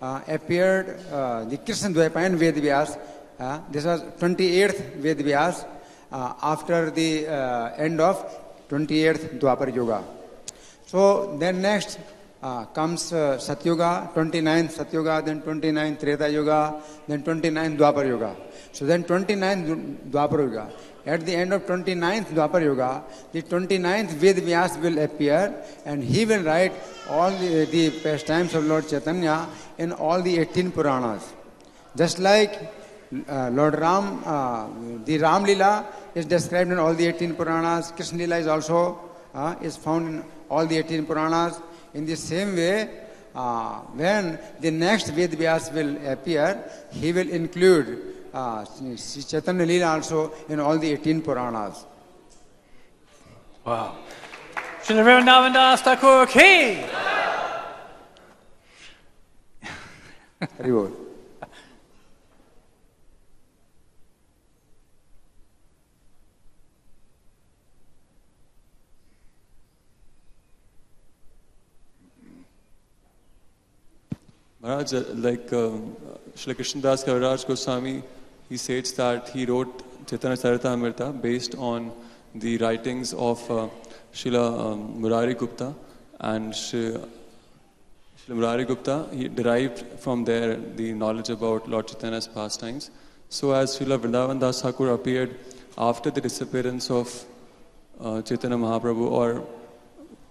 appeared, the Krishna Dvaipayan Ved Vyas, this was 28th Ved Vyas, after the end of 28th Dwapar Yuga. So then next comes Satyuga, 29th Satyuga, then 29th Treta Yuga, then 29th Dwapar Yuga. So then 29th Dwapar Yuga. At the end of 29th Dwapar Yuga, the 29th Ved Vyas will appear and he will write all the pastimes of Lord Chaitanya in all the 18 Puranas. Just like Lord Ram, the Ram Lila is described in all the 18 Puranas. Krishna Lila is also is found in all the 18 Puranas. In the same way, when the next Ved Vyas will appear, he will include Chaitanya Lila also in all the 18 Puranas. Wow. Srila Vrindavan Das Thakur ki! Hari Bol. Maharaj, like Srila Krishnadas Kaviraj Goswami, he states that he wrote Chaitanya Charitamrita based on the writings of Srila Murari Gupta, and Srila Murari Gupta, he derived from there the knowledge about Lord Chaitanya's pastimes. So as Srila Vrindavan Das Thakur appeared after the disappearance of Chaitanya Mahaprabhu, or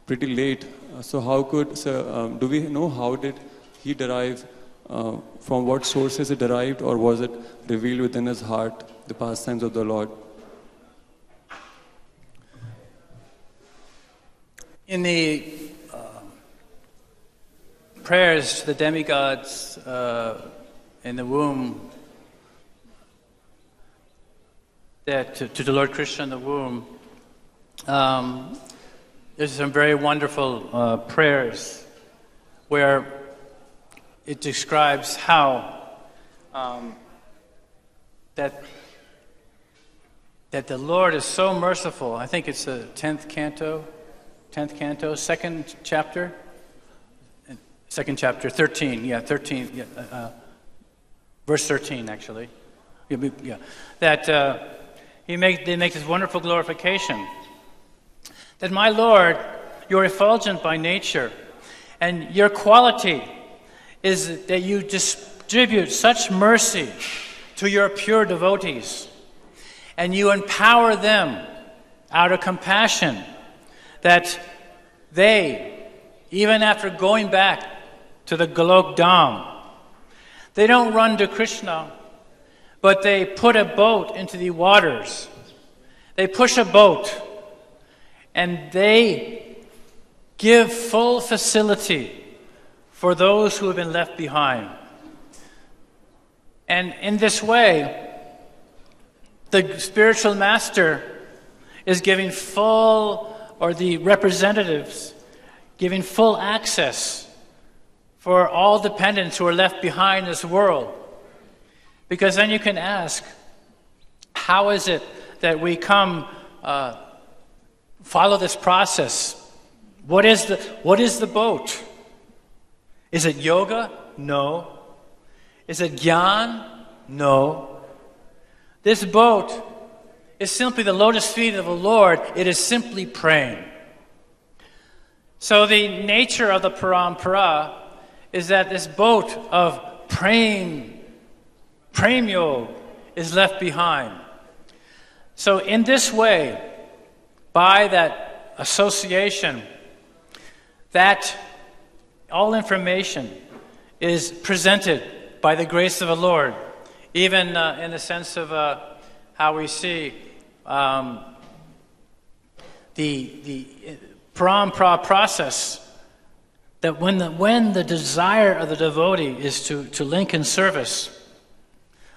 pretty late, so how could, do we know how did he derive, from what sources it derived, or was it revealed within his heart, the pastimes of the Lord? In the prayers to the demigods in the womb, that to the Lord Krishna in the womb, there's some very wonderful prayers where it describes how that the Lord is so merciful. I think it's the 10th canto, second chapter, 13, 13, verse 13 actually. Yeah, that they make this wonderful glorification. That my Lord, you're effulgent by nature, and your quality is that you distribute such mercy to your pure devotees, and you empower them out of compassion that they, even after going back to the Golok Dham, they don't run to Krishna, but they put a boat into the waters. They push a boat, and they give full facility for those who have been left behind. And in this way, the spiritual master is giving the representatives giving full access for all dependents who are left behind in this world. Because then you can ask, how is it that we come follow this process? What is the boat? Is it yoga? No. Is it gyan? No. This boat is simply the lotus feet of the Lord. It is simply praying. So the nature of the parampara is that this boat of prem yoga, is left behind. So in this way, by that association, that all information is presented by the grace of the Lord, even in the sense of how we see the parampara process, that when the desire of the devotee is to link in service,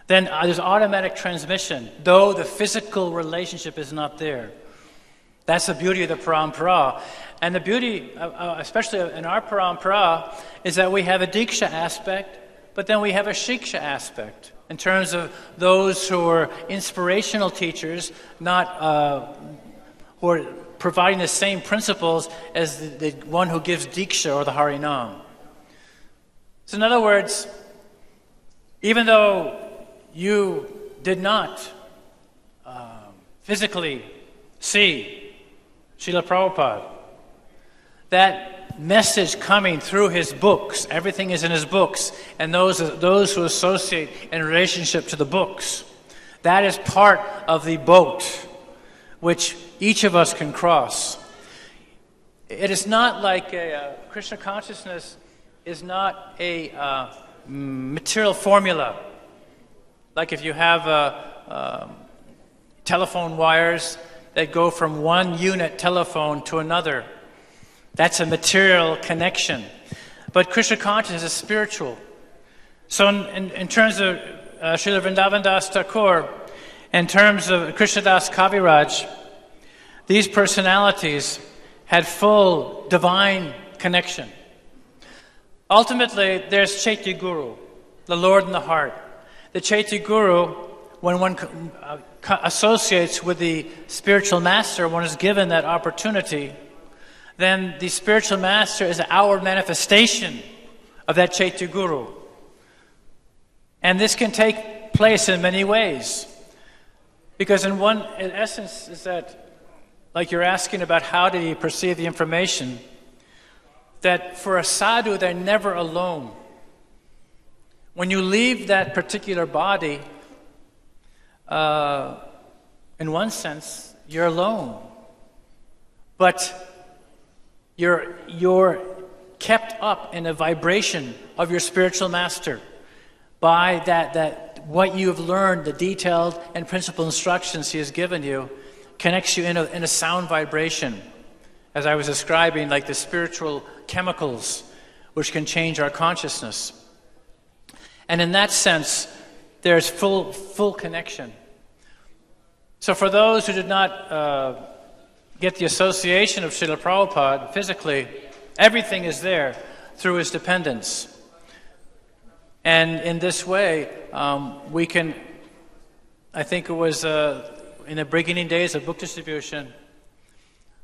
then there's automatic transmission, though the physical relationship is not there. That's the beauty of the parampara. And the beauty, especially in our parampara, is that we have a diksha aspect, but then we have a shiksha aspect, in terms of those who are inspirational teachers, not who are providing the same principles as the one who gives diksha or the harinam. So in other words, even though you did not physically see Srila Prabhupada, that message coming through his books, everything is in his books, and those who associate in relationship to the books, that is part of the boat which each of us can cross. It is not like Krishna consciousness is not a material formula. Like if you have telephone wires that go from one unit telephone to another, that's a material connection. But Krishna consciousness is spiritual. So in terms of Srila Vrindavan Das Thakur, in terms of Krishnadas Kaviraj, these personalities had full divine connection. Ultimately, there's Chaitya Guru, the Lord in the heart. The Chaitya Guru, when one associates with the spiritual master, one is given that opportunity, then the spiritual master is our manifestation of that Chaitya Guru. And this can take place in many ways. Because in essence is that, like you're asking about how did he perceive the information, that for a sadhu, they're never alone. When you leave that particular body, in one sense, you're alone. But you're kept up in a vibration of your spiritual master by that what you have learned, the detailed and principal instructions he has given you, connects you in a sound vibration. As I was describing, like the spiritual chemicals which can change our consciousness. And in that sense, there's full connection. So for those who did not get the association of Srila Prabhupada physically, everything is there through his dependence. And in this way, we can, I think it was in the beginning days of book distribution,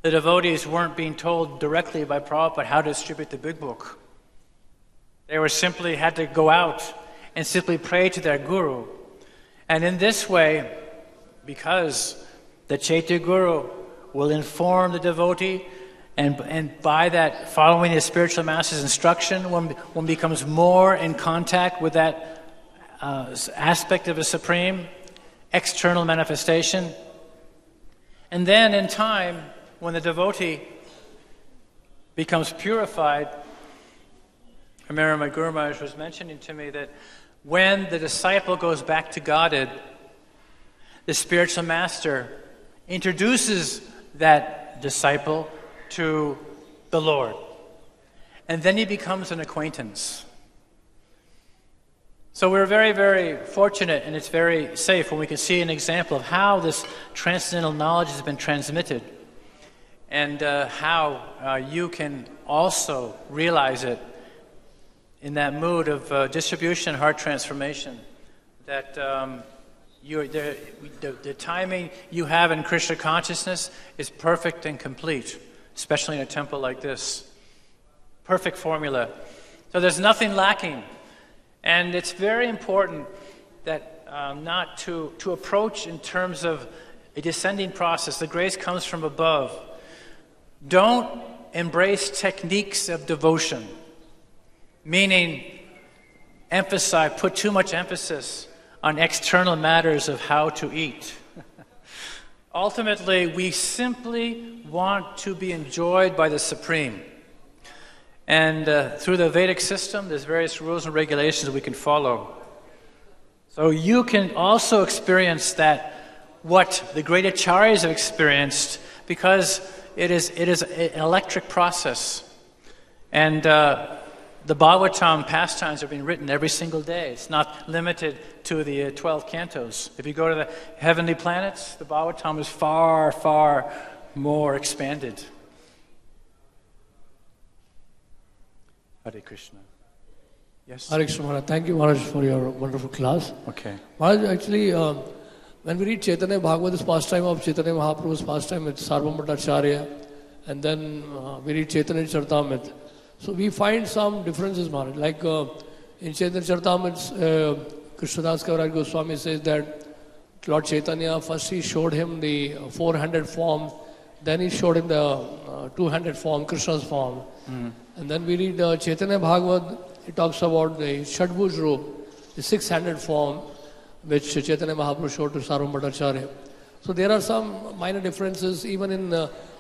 the devotees weren't being told directly by Prabhupada how to distribute the big book. They were simply had to go out and simply pray to their guru. And in this way, because the Chaitya Guru will inform the devotee, and by that, following the spiritual master's instruction, one becomes more in contact with that aspect of a supreme external manifestation. And then in time, when the devotee becomes purified, I remember my Guru Maharaj was mentioning to me that when the disciple goes back to Godhead, the spiritual master introduces that disciple to the Lord. And then he becomes an acquaintance. So we're very, very fortunate, and it's very safe when we can see an example of how this transcendental knowledge has been transmitted, and how you can also realize it in that mood of distribution, heart transformation, that the timing you have in Krishna consciousness is perfect and complete, especially in a temple like this. Perfect formula. So there's nothing lacking. And it's very important that not to approach in terms of a descending process. The grace comes from above. Don't embrace techniques of devotion, meaning put too much emphasis on external matters of how to eat. Ultimately, we simply want to be enjoyed by the Supreme. And through the Vedic system, there's various rules and regulations we can follow. So you can also experience that, what the great acharyas have experienced, because it is an electric process. And the Bhagavatam pastimes are being written every single day. It's not limited to the 12 cantos. If you go to the heavenly planets, the Bhagavatam is far, far more expanded. Hare Krishna. Yes? Hare Krishna Maharaj. Thank you, Maharaj, for your wonderful class. Okay. Maharaj, actually, when we read Chaitanya Bhagavad, this pastime of Chaitanya Mahaprabhu's pastime with Sarvam Bhattacharya, and then we read Chaitanya Charitamrita. So we find some differences, Maharaj. Like in Chaitanya Charitamrita, Krishnadas Kaviraj Goswami says that Lord Chaitanya, first he showed him the 400 form, then he showed him the 200 form, Krishna's form. And then we read Chaitanya Bhagavad, it talks about the Shadbhuj Roop, the 600 form, which Chaitanya Mahaprabhu showed to Sarvam Bhattacharya. So there are some minor differences, even in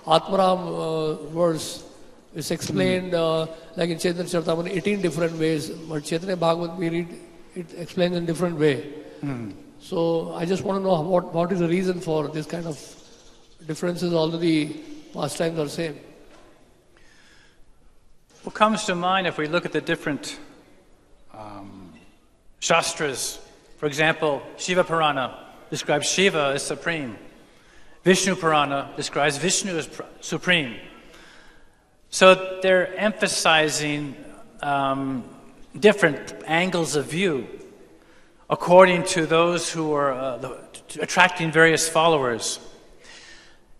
Atmaram verse, it's explained like in Chaitanya Charitamrita 18 different ways, but Chaitanya Bhagavad we read, it explains in different way. So I just want to know what is the reason for this kind of differences, although the pastimes are same. What comes to mind if we look at the different Shastras? For example, Shiva Purana describes Shiva as supreme. Vishnu Purana describes Vishnu as supreme. So they're emphasizing different angles of view according to those who are attracting various followers.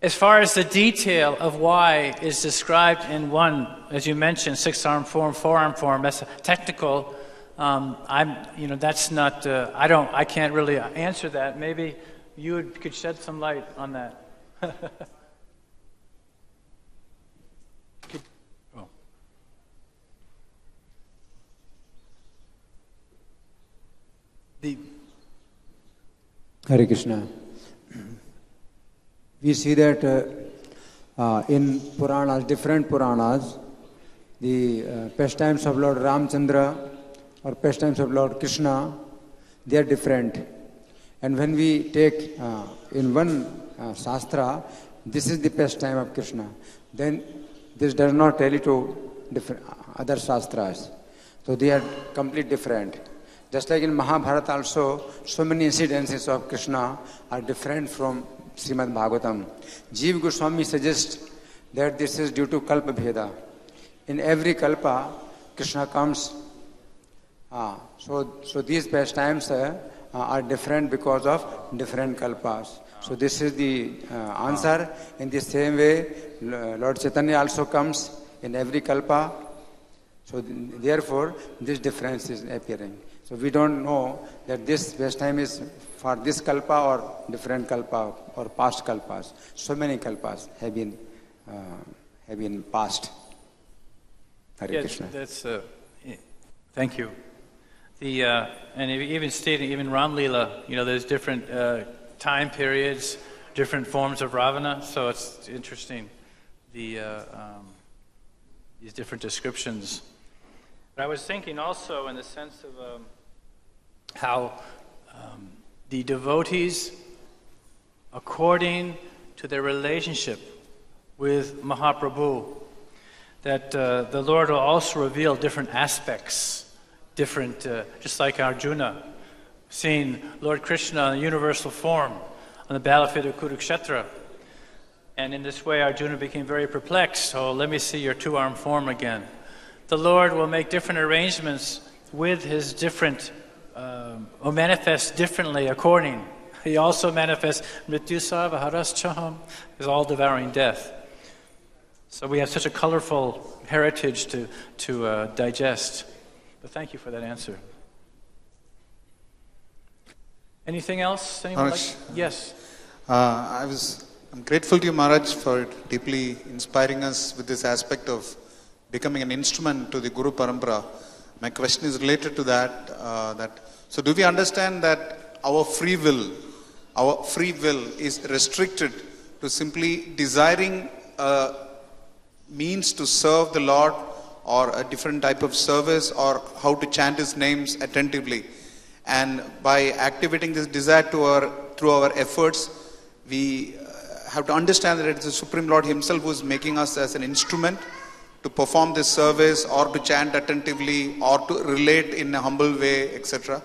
As far as the detail of why is described in one, as you mentioned, 6-arm form, 4-arm form, that's technical. That's not. I can't really answer that. Maybe you could shed some light on that. Hare Krishna. We see that in Puranas, different Puranas, the pastimes of Lord Ramchandra or pastimes of Lord Krishna, they are different. And when we take in one Shastra, this is the pastime of Krishna, then this does not tell it to different other Shastras. So they are completely different. Just like in Mahabharata also, so many incidences of Krishna are different from Srimad Bhagavatam. Jiva Goswami suggests that this is due to Kalpa Bheda. In every Kalpa, Krishna comes. So these pastimes are different because of different Kalpas. So this is the answer. In the same way, Lord Chaitanya also comes in every Kalpa. So therefore, this difference is appearing. So we don't know that this pastime is for this kalpa or different kalpa or past kalpas. So many kalpas have been passed. Hare Krishna. That's thank you. And even stating, even Ram Leela, there's different time periods, different forms of Ravana. So it's interesting, these different descriptions. But I was thinking also in the sense of how the devotees, according to their relationship with Mahaprabhu, that the Lord will also reveal different aspects, just like Arjuna, seeing Lord Krishna in universal form on the battlefield of Kurukshetra. And in this way, Arjuna became very perplexed. So let me see your 2-arm form again. The Lord will make different arrangements with his different, or manifest differently according. He also manifests Mrityusa Vaharaschaham, is all devouring death. So we have such a colorful heritage to digest. But thank you for that answer. Anything else? Anyone Maharaj, Yes. I'm grateful to you, Maharaj, for deeply inspiring us with this aspect of becoming an instrument to the Guru Parampara. My question is related to that. So do we understand that our free will is restricted to simply desiring a means to serve the Lord or a different type of service or how to chant his names attentively? And by activating this desire through our efforts, we have to understand that it is the Supreme Lord himself who is making us as an instrument to perform this service or to chant attentively or to relate in a humble way, etc.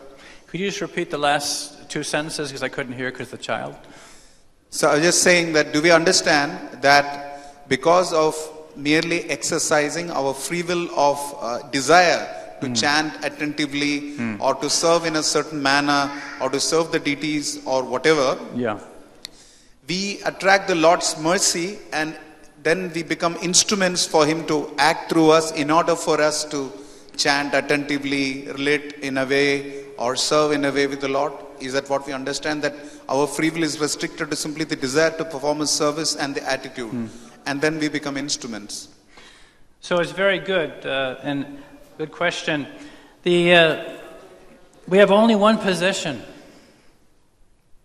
Could you just repeat the last 2 sentences because I couldn't hear because of the child? So I was just saying that do we understand that because of merely exercising our free will of desire to chant attentively or to serve in a certain manner or to serve the deities or whatever, we attract the Lord's mercy and then we become instruments for him to act through us in order for us to chant attentively, relate in a way or serve in a way with the Lord. Is that what we understand, that our free will is restricted to simply the desire to perform a service and the attitude, and then we become instruments? So it's very good, and good question. We have only one possession: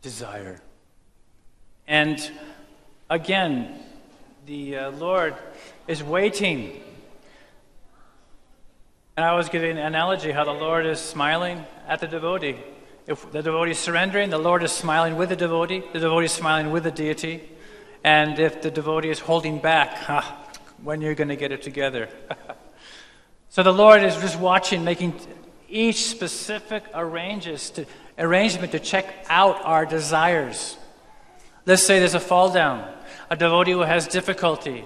desire. And again, the Lord is waiting. And I was giving an analogy how the Lord is smiling at the devotee. If the devotee is surrendering, the Lord is smiling with the devotee is smiling with the deity. And if the devotee is holding back, when you're going to get it together? So the Lord is just watching, making each specific arrangement to check out our desires. Let's say there's a fall down, a devotee who has difficulty.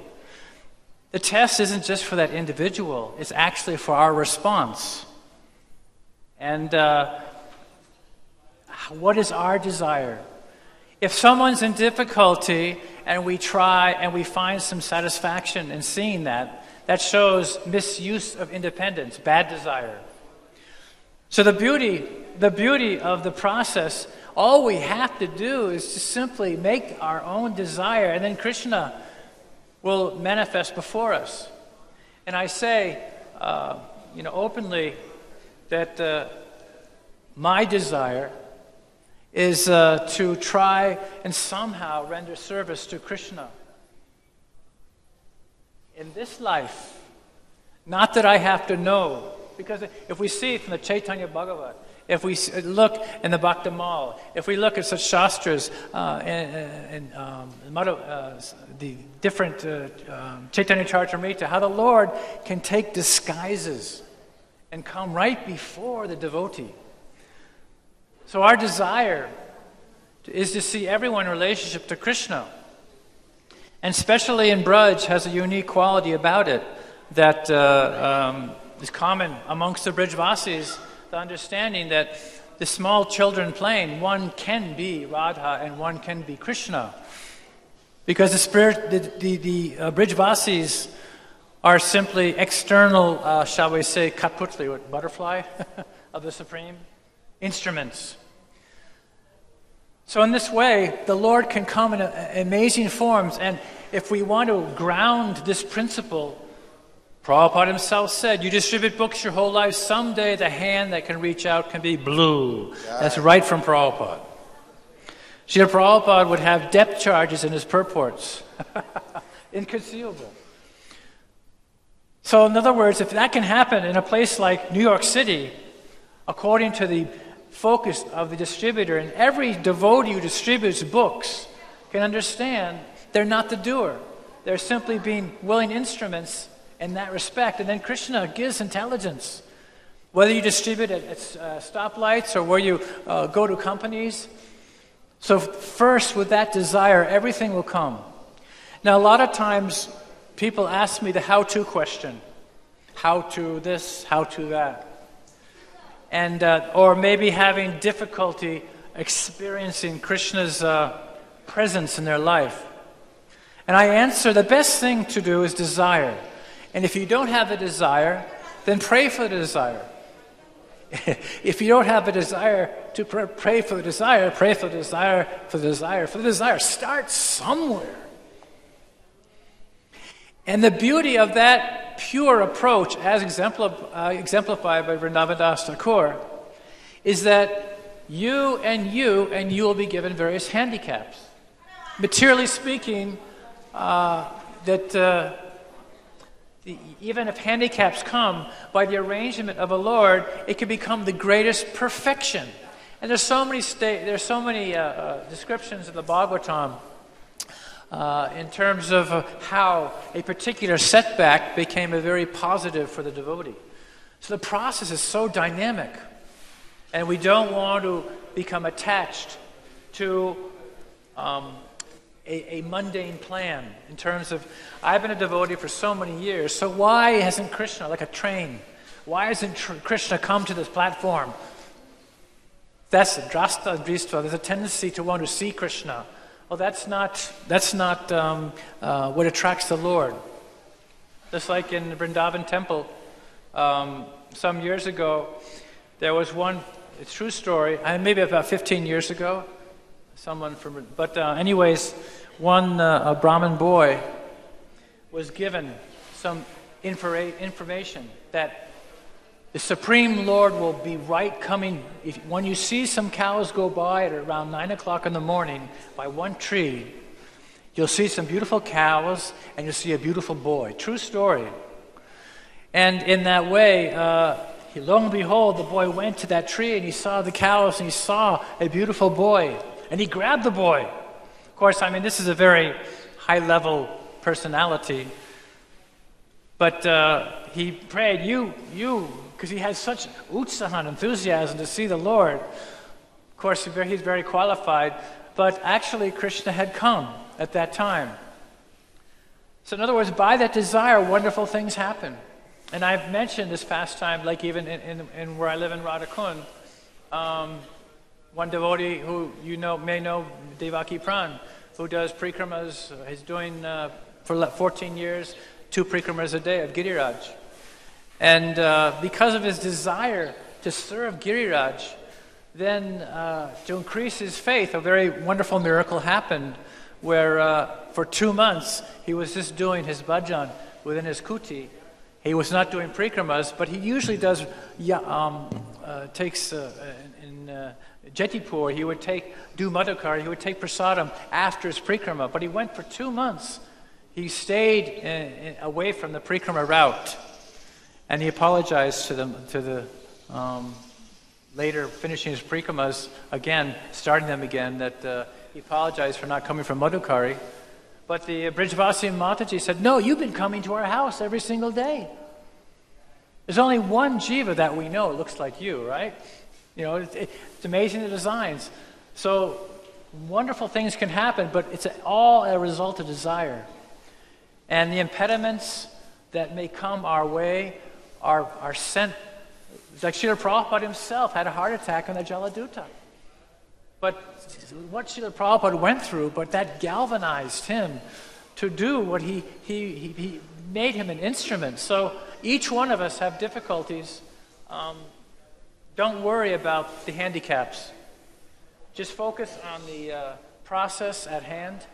The test isn't just for that individual, it's actually for our response. And what is our desire? If someone's in difficulty and we try and we find some satisfaction in seeing that, that shows misuse of independence, bad desire. So the beauty of the process, all we have to do is to simply make our own desire, and then Krishna will manifest before us. And I say, openly, that my desire is to try and somehow render service to Krishna in this life. Not that I have to know, because if we see from the Chaitanya Bhagavat, if we look in the Bhakti Mal, if we look at such shastras and the different Chaitanya Charitamrita, how the Lord can take disguises and come right before the devotee. So our desire is to see everyone in relationship to Krishna. And especially in Braj has a unique quality about it that is common amongst the Brijvasis, the understanding that the small children playing, one can be Radha and one can be Krishna. Because the Brijvasis are simply external, shall we say, Katputli, butterfly of the Supreme, instruments. So in this way, the Lord can come in amazing forms, and if we want to ground this principle, Prabhupada himself said, you distribute books your whole life, someday the hand that can reach out can be blue. Yeah. That's right from Prabhupada. Srila Prabhupada would have depth charges in his purports. Inconceivable. So in other words, if that can happen in a place like New York City, according to the focus of the distributor, and every devotee who distributes books can understand they're not the doer. They're simply being willing instruments in that respect. And then Krishna gives intelligence. Whether you distribute at stoplights or where you go to companies. So first, with that desire, everything will come. Now, a lot of times, people ask me the how-to question. How to this, how to that. And or maybe having difficulty experiencing Krishna's presence in their life. And I answer, the best thing to do is desire. And if you don't have the desire, then pray for the desire. If you don't have a desire to pray for the desire, pray for the desire, for the desire, for the desire. Start somewhere. And the beauty of that pure approach, as exemplified by Vrindavan Das Thakur, is that you will be given various handicaps. Materially speaking, even if handicaps come, by the arrangement of a Lord, it can become the greatest perfection. And there's so many descriptions in the Bhagavatam in terms of how a particular setback became a very positive for the devotee. So the process is so dynamic, and we don't want to become attached to a mundane plan in terms of, I've been a devotee for so many years, so why hasn't Krishna, like a train, why hasn't Krishna come to this platform? That's the drasta dristva. There's a tendency to want to see Krishna. Well, that's not what attracts the Lord. Just like in the Vrindavan temple, some years ago, there was one it's a true story. Maybe about 15 years ago, anyways, a Brahmin boy was given some information that the Supreme Lord will be coming. When you see some cows go by at around 9 o'clock in the morning by one tree, you'll see some beautiful cows and you'll see a beautiful boy. True story. And in that way, lo and behold, the boy went to that tree and he saw the cows and he saw a beautiful boy. And he grabbed the boy. Of course, this is a very high-level personality. But he prayed, because he had such utsahan, enthusiasm to see the Lord. Of course, he's very qualified. But actually, Krishna had come at that time. So in other words, by that desire, wonderful things happen. And I've mentioned this pastime, like even in where I live in Radhakund, one devotee who may know, Devaki Pran, who does prikramas. He's doing for 14 years 2 prikramas a day of Giriraj. And because of his desire to serve Giriraj, then to increase his faith, a very wonderful miracle happened where for 2 months he was just doing his bhajan within his kuti. He was not doing prikramas, but he usually does, takes in Jetipur, he would do Madhukar, he would take prasadam after his prikrama. But he went for 2 months. He stayed away from the prikrama route. And he apologized to the later finishing his prikramas again, starting them again, that he apologized for not coming from Madhukari. But the Brijvasi Mataji said, no, you've been coming to our house every single day. There's only one jiva that we know looks like you, right? It's amazing the designs. So wonderful things can happen, but it's all a result of desire. And the impediments that may come our way are sent. Like Srila Prabhupada himself had a heart attack on the Jaladuta. But what Srila Prabhupada went through, but that galvanized him to do what he made him an instrument. So each one of us have difficulties. Don't worry about the handicaps. Just focus on the process at hand.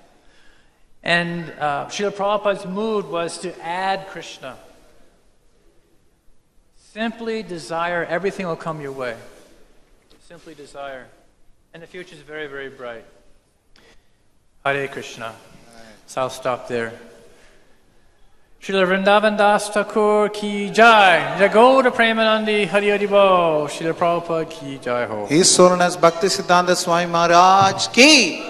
And Srila Prabhupada's mood was to add Krishna. Simply desire, everything will come your way. Simply desire. And the future is very, very bright. Hare Krishna. So I'll stop there. Srila Vrindavan Das Thakur ki jai. Jagoda Premanandi Hari Hari Bo. Srila Prabhupada ki jai ho. His Holiness Bhakti Siddhanta Swami Maharaj ki.